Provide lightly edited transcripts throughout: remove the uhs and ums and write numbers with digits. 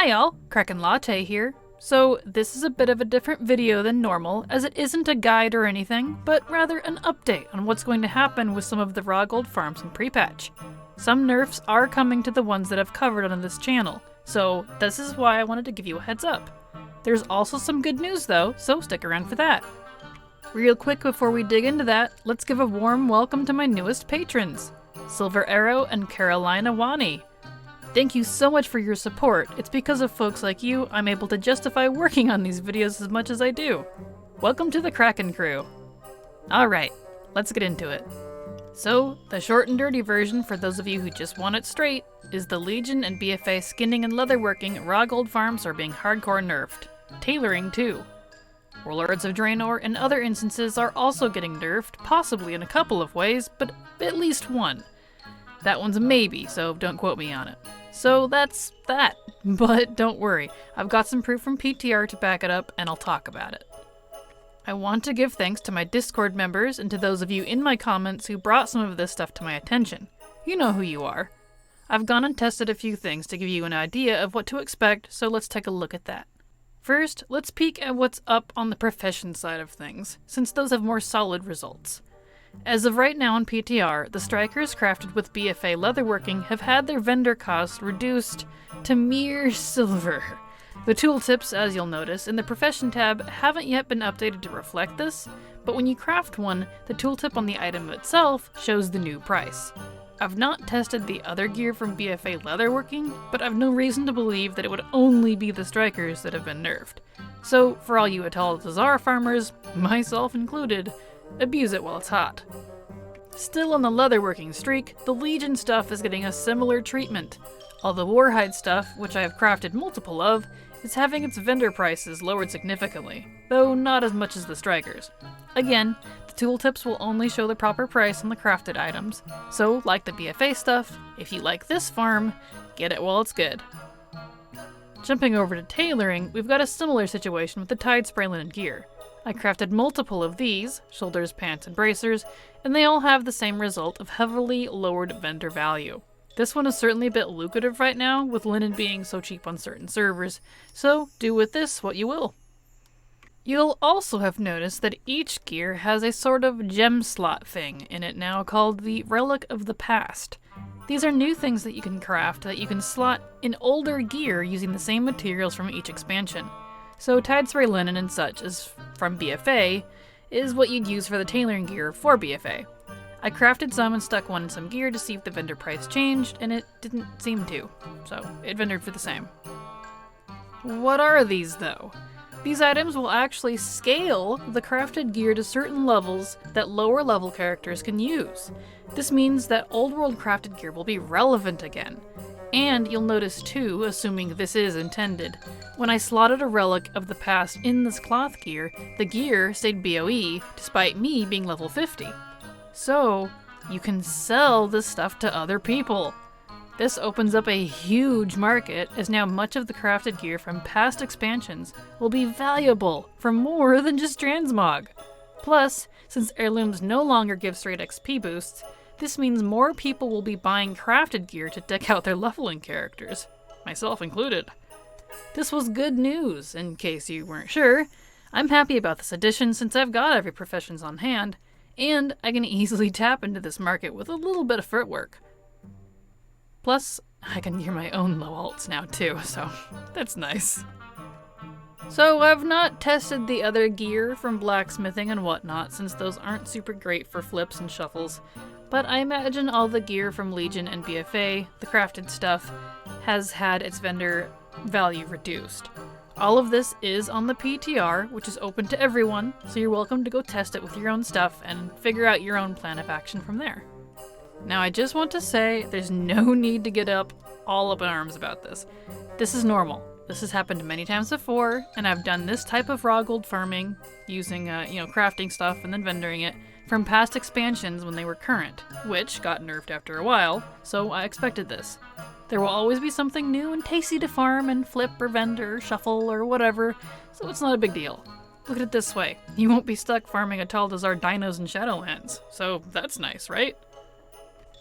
Hi y'all, Kraken Latte here. So this is a bit of a different video than normal, as it isn't a guide or anything, but rather an update on what's going to happen with some of the raw gold farms in pre-patch. Some nerfs are coming to the ones that I've covered on this channel, so this is why I wanted to give you a heads up. There's also some good news though, so stick around for that. Real quick before we dig into that, let's give a warm welcome to my newest patrons, Silver Arrow and Carolina Wani. Thank you so much for your support. It's because of folks like you I'm able to justify working on these videos as much as I do. Welcome to the Kraken crew. Alright, let's get into it. So, the short and dirty version for those of you who just want it straight is the Legion and BFA skinning and leatherworking raw gold farms are being hardcore nerfed. Tailoring too. Warlords of Draenor and other instances are also getting nerfed, possibly in a couple of ways, but at least one. That one's a maybe, so don't quote me on it. So that's that. But don't worry, I've got some proof from PTR to back it up, and I'll talk about it. I want to give thanks to my Discord members and to those of you in my comments who brought some of this stuff to my attention. You know who you are. I've gone and tested a few things to give you an idea of what to expect, so let's take a look at that. First, let's peek at what's up on the profession side of things, since those have more solid results. As of right now on PTR, the strikers crafted with BFA leatherworking have had their vendor costs reduced to mere silver. The tooltips, as you'll notice, in the profession tab haven't yet been updated to reflect this, but when you craft one, the tooltip on the item itself shows the new price. I've not tested the other gear from BFA leatherworking, but I've no reason to believe that it would only be the strikers that have been nerfed. So, for all you Addons farmers, myself included, abuse it while it's hot. Still on the leatherworking streak, the Legion stuff is getting a similar treatment. All the Warhide stuff, which I have crafted multiple of, is having its vendor prices lowered significantly, though not as much as the strikers. Again, the tooltips will only show the proper price on the crafted items, so like the BFA stuff, if you like this farm, get it while it's good. Jumping over to tailoring, we've got a similar situation with the Tide Spray Linen gear. I crafted multiple of these, shoulders, pants, and bracers, and they all have the same result of heavily lowered vendor value. This one is certainly a bit lucrative right now, with linen being so cheap on certain servers, so do with this what you will. You'll also have noticed that each gear has a sort of gem slot thing in it now called the Relic of the Past. These are new things that you can craft that you can slot in older gear using the same materials from each expansion. So Tide Spray Linen and such is from BFA is what you'd use for the tailoring gear for BFA. I crafted some and stuck one in some gear to see if the vendor price changed, and it didn't seem to, so it vendored for the same. What are these though? These items will actually scale the crafted gear to certain levels that lower level characters can use. This means that old world crafted gear will be relevant again. And you'll notice too, assuming this is intended, when I slotted a Relic of the Past in this cloth gear, the gear stayed BOE despite me being level 50. So, you can sell this stuff to other people. This opens up a huge market, as now much of the crafted gear from past expansions will be valuable for more than just transmog. Plus, since heirlooms no longer give straight XP boosts, this means more people will be buying crafted gear to deck out their leveling characters, myself included. This was good news, in case you weren't sure. I'm happy about this addition since I've got every professions on hand, and I can easily tap into this market with a little bit of footwork. Plus, I can gear my own low alts now too, so that's nice. So I've not tested the other gear from blacksmithing and whatnot since those aren't super great for flips and shuffles, but I imagine all the gear from Legion and BFA, the crafted stuff, has had its vendor value reduced. All of this is on the PTR, which is open to everyone, so you're welcome to go test it with your own stuff and figure out your own plan of action from there. Now I just want to say, there's no need to get all up in arms about this. This is normal. This has happened many times before, and I've done this type of raw gold farming, using crafting stuff and then vendoring it, from past expansions when they were current, which got nerfed after a while, so I expected this. There will always be something new and tasty to farm and flip or vendor or shuffle or whatever, so it's not a big deal. Look at it this way, you won't be stuck farming Ataldazar dinos and Shadowlands, so that's nice, right?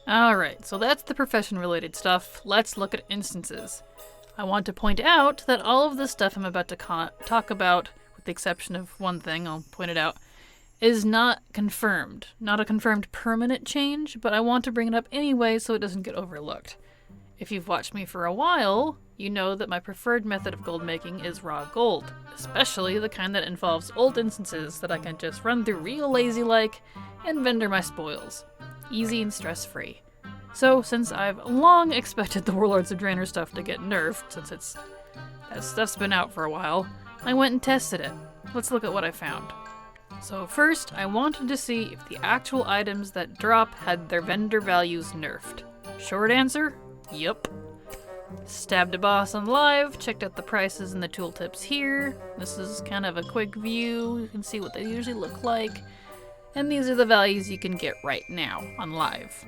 Alright, so that's the profession related stuff. Let's look at instances. I want to point out that all of this stuff I'm about to talk about, with the exception of one thing, I'll point it out, is not confirmed. Not a confirmed permanent change, but I want to bring it up anyway so it doesn't get overlooked. If you've watched me for a while, you know that my preferred method of gold making is raw gold, especially the kind that involves old instances that I can just run through real lazy-like and vendor my spoils. Easy and stress-free. So, since I've long expected the Warlords of Draenor stuff to get nerfed, since that stuff's been out for a while, I went and tested it. Let's look at what I found. So first, I wanted to see if the actual items that drop had their vendor values nerfed. Short answer? Yup. Stabbed a boss on live, checked out the prices and the tooltips here. This is kind of a quick view, you can see what they usually look like. And these are the values you can get right now on live.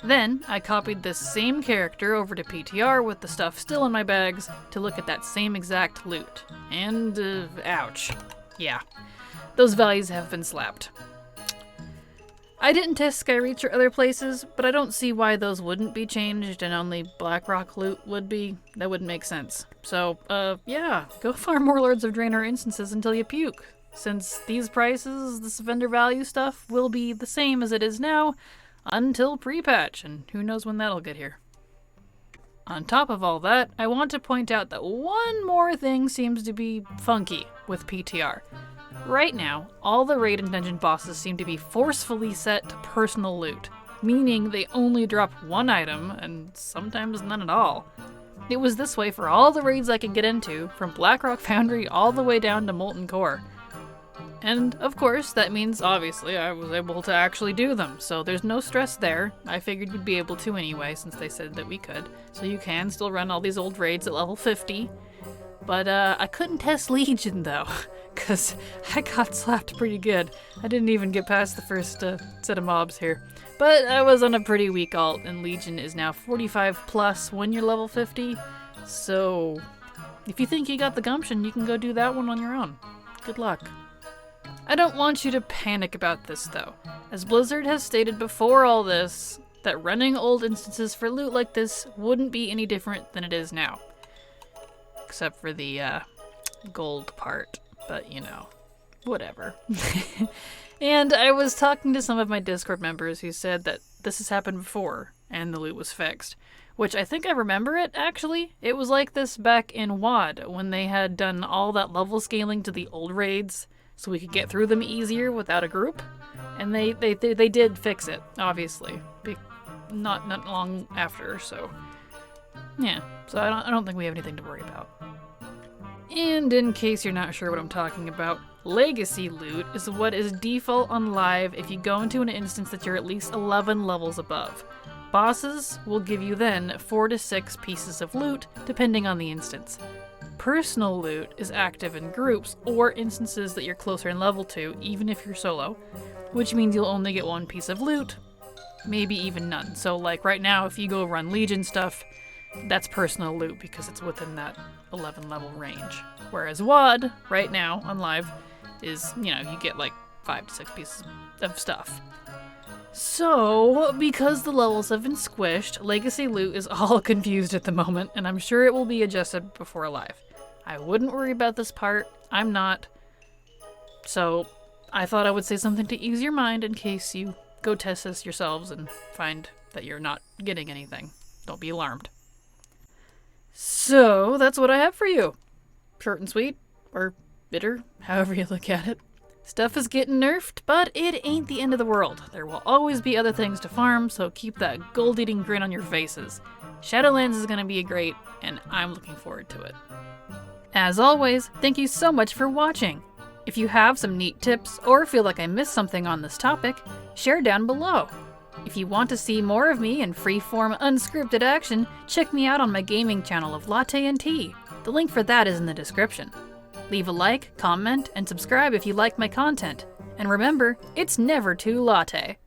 Then, I copied this same character over to PTR with the stuff still in my bags to look at that same exact loot. And, ouch. Yeah, those values have been slapped. I didn't test Skyreach or other places, but I don't see why those wouldn't be changed and only Blackrock loot would be. That wouldn't make sense. So, yeah, go farm Warlords of Draenor instances until you puke. Since these prices, this vendor value stuff, will be the same as it is now until pre-patch, and who knows when that'll get here. On top of all that, I want to point out that one more thing seems to be funky with PTR. Right now, all the raid and dungeon bosses seem to be forcefully set to personal loot, meaning they only drop one item, and sometimes none at all. It was this way for all the raids I could get into, from Blackrock Foundry all the way down to Molten Core. And, of course, that means, obviously, I was able to actually do them, so there's no stress there. I figured we'd be able to anyway, since they said that we could. So you can still run all these old raids at level 50. But, I couldn't test Legion, though, because I got slapped pretty good. I didn't even get past the first set of mobs here. But I was on a pretty weak alt, and Legion is now 45 plus when you're level 50. So, if you think you got the gumption, you can go do that one on your own. Good luck. I don't want you to panic about this, though, as Blizzard has stated before all this that running old instances for loot like this wouldn't be any different than it is now. Except for the gold part, but you know, whatever. And I was talking to some of my Discord members who said that this has happened before and the loot was fixed, which I think I remember it, actually. It was like this back in WoD when they had done all that level scaling to the old raids so we could get through them easier without a group. And they did fix it, obviously. Not long after, so yeah. So I don't think we have anything to worry about. And in case you're not sure what I'm talking about, Legacy loot is what is default on live if you go into an instance that you're at least 11 levels above. Bosses will give you then 4 to 6 pieces of loot, depending on the instance. Personal loot is active in groups or instances that you're closer in level to, even if you're solo, which means you'll only get 1 piece of loot, maybe even none. So like right now, if you go run Legion stuff, that's personal loot because it's within that 11 level range. Whereas WoD, right now, on live, is, you know, you get like 5 to 6 pieces of stuff. So, because the levels have been squished, Legacy loot is all confused at the moment, and I'm sure it will be adjusted before live. I wouldn't worry about this part. I'm not. So, I thought I would say something to ease your mind in case you go test this yourselves and find that you're not getting anything. Don't be alarmed. So, that's what I have for you. Short and sweet, or bitter, however you look at it. Stuff is getting nerfed, but it ain't the end of the world. There will always be other things to farm, so keep that gold-eating grin on your faces. Shadowlands is gonna be great, and I'm looking forward to it. As always, thank you so much for watching. If you have some neat tips, or feel like I missed something on this topic, share down below. If you want to see more of me in free-form, unscripted action, check me out on my gaming channel of Latte Tea. The link for that is in the description. Leave a like, comment, and subscribe if you like my content. And remember, it's never too latte.